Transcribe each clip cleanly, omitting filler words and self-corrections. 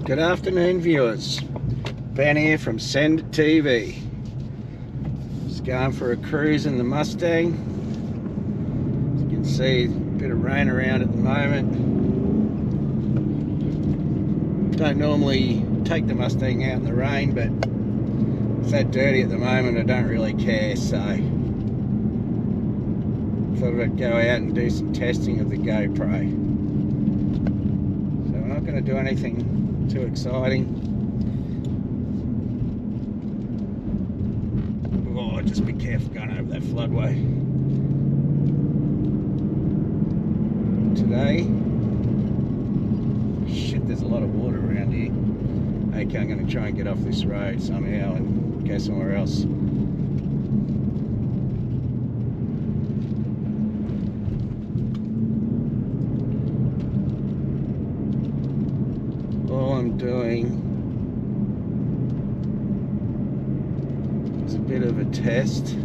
Good afternoon, viewers. Ben here from Send TV. Just going for a cruise in the Mustang. As you can see, a bit of rain around at the moment. Don't normally take the Mustang out in the rain, but it's that dirty at the moment, I don't really care, so thought I'd go out and do some testing of the GoPro. So we're not going to do anything too exciting. Oh, just be careful going over that floodway. Today, shit, there's a lot of water around here. Okay, I'm going to try and get off this road somehow and go somewhere else. All I'm doing is a bit of a test.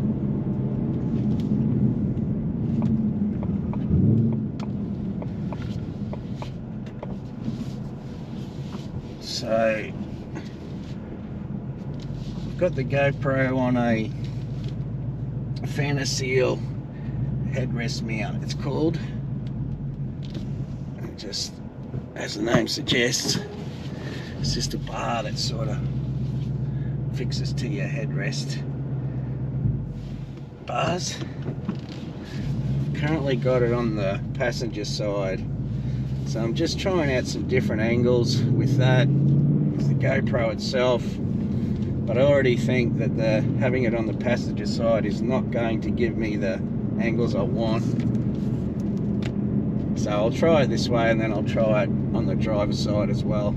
So I've got the GoPro on a Fantaseal Head Rest Mount, it's called. And just as the name suggests, it's just a bar that sort of fixes to your headrest bars. Currently got it on the passenger side, so I'm just trying out some different angles with that, with the GoPro itself. But I already think that having it on the passenger side is not going to give me the angles I want. So I'll try it this way, and then I'll try it on the driver's side as well.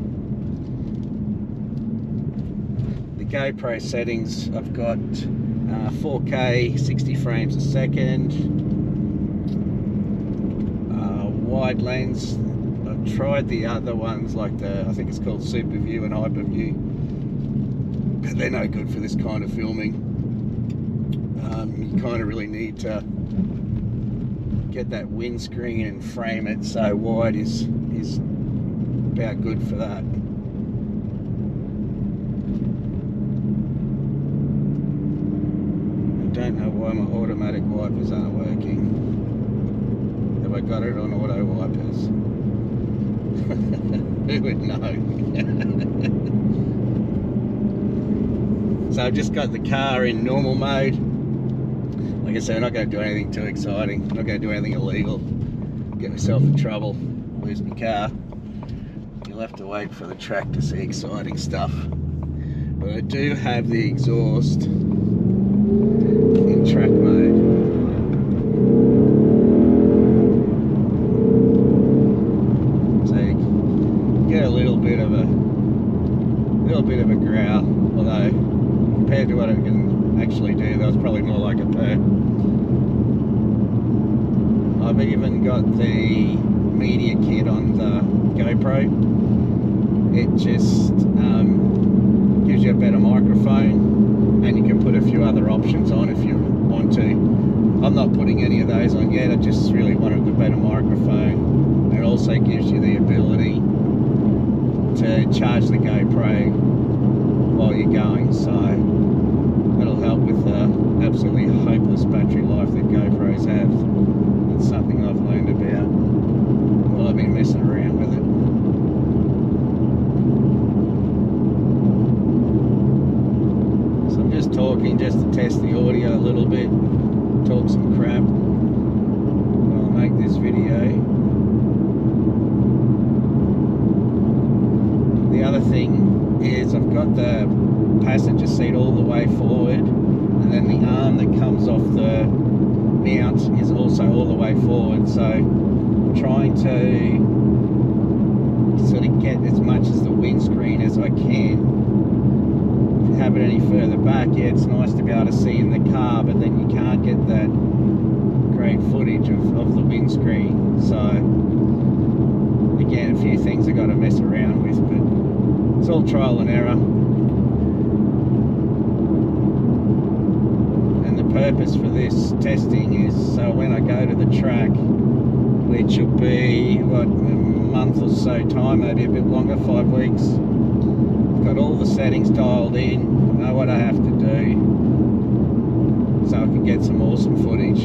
The GoPro settings, I've got 4K 60 frames a second, wide lens. I've tried the other ones like I think it's called Super View and Hyper View, but they're no good for this kind of filming. You kind of really need to get that windscreen and frame it so wide is about good for that. I don't know why my automatic wipers aren't working. Have I got it on auto wipers? Who would know? So I've just got the car in normal mode. Like I said, I'm not going to do anything too exciting. I'm not going to do anything illegal. Get myself in trouble, lose my car. You'll have to wait for the track to see exciting stuff. But I do have the exhaust in track mode. So you get a little bit of a growl, although compared to what it can actually do, that was probably more like a purr. I've even got the media kit on the GoPro. It just gives you a better microphone, and you can put a few other options on if you want to. I'm not putting any of those on yet, I just really wanted the better microphone. It also gives you the ability to charge the GoPro while you're going, so that'll help with the absolutely hopeless battery life that GoPros have. It's something I've learned about while I've been messing around with it. So I'm just talking just to test the audio a little bit, talk some crap while I make this video. The other thing is I've got the passenger seat all the way forward, and then the arm that comes off the mount is also all the way forward, so I'm trying to sort of get as much as the windscreen as I can. If you have it any further back, yeah, it's nice to be able to see in the car, but then you can't get that great footage of the windscreen. So again, a few things I've got to mess around with, but it's all trial and error. And the purpose for this testing is so when I go to the track, which will be what, month or so time, maybe a bit longer, 5 weeks. Got all the settings dialed in, know what I have to do, so I can get some awesome footage.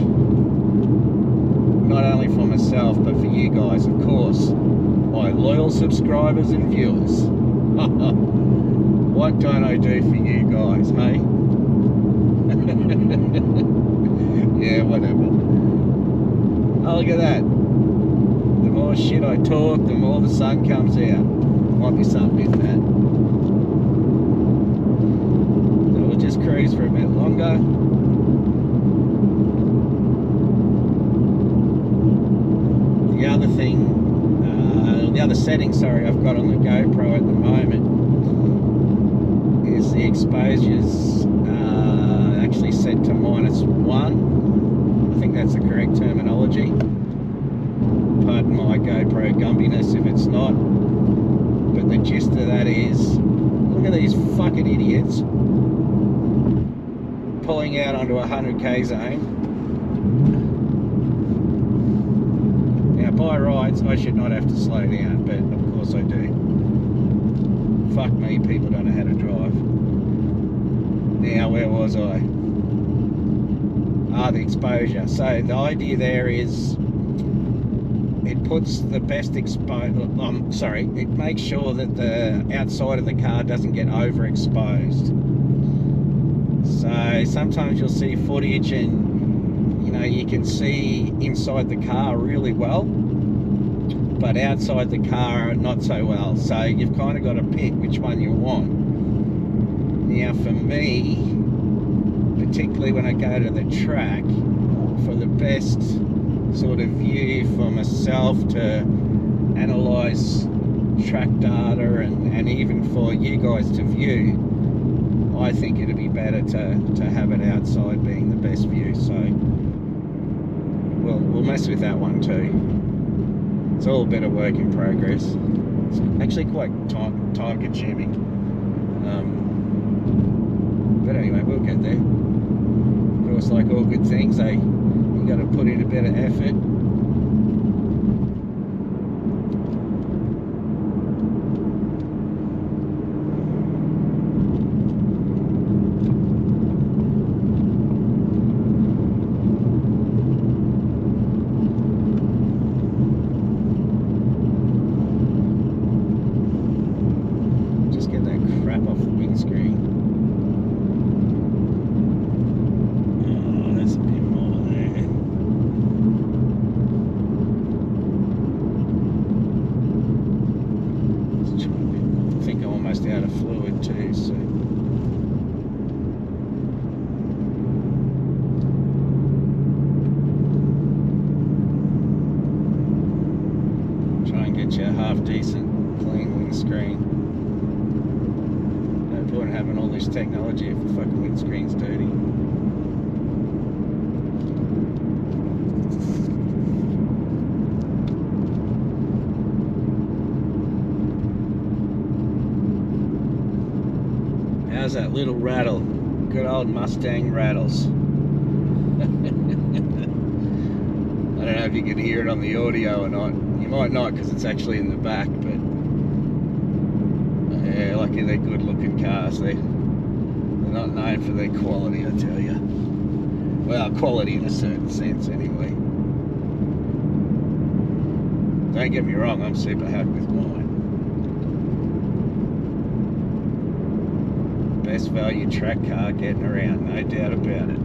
Not only for myself, but for you guys, of course, my loyal subscribers and viewers. What don't I do for you guys, hey? Yeah, whatever. Oh, look at that. The more shit I talk, the more the sun comes out. Might be something in that. So we'll just cruise for a bit longer. The other thing, the other setting, sorry, I've got on the GoPro at the moment is the exposures actually set to -1. I think that's the correct terminology. Pardon my GoPro gumbiness if it's not. But the gist of that is, look at these fucking idiots pulling out onto a 100k zone. Now by rights I should not have to slow down, but of course I do. Fuck me, people don't know how to drive. Now where was I? The exposure. So the idea there is it puts the best it makes sure that the outside of the car doesn't get overexposed. So sometimes you'll see footage and you can see inside the car really well, but outside the car not so well. So you've kind of got to pick which one you want. Now for me, particularly when I go to the track, for the best sort of view for myself to analyse track data and even for you guys to view, I think it'd be better to have it outside being the best view. So we'll mess with that one too. It's all a bit of work in progress. It's actually quite time consuming. But anyway, we'll get there. Of course, like all good things, you got to put in a bit of effort. Just get that crap off the windscreen. Out of fluid too, so try and get you a half decent clean windscreen. No point having all this technology if the fucking windscreen's dirty. How's that little rattle? Good old Mustang rattles. I don't know if you can hear it on the audio or not. You might not because it's actually in the back, but yeah, lucky they're good looking cars. They're not known for their quality, I tell you. Well, quality in a certain sense anyway. Don't get me wrong, I'm super happy with mine. Best value track car getting around, no doubt about it.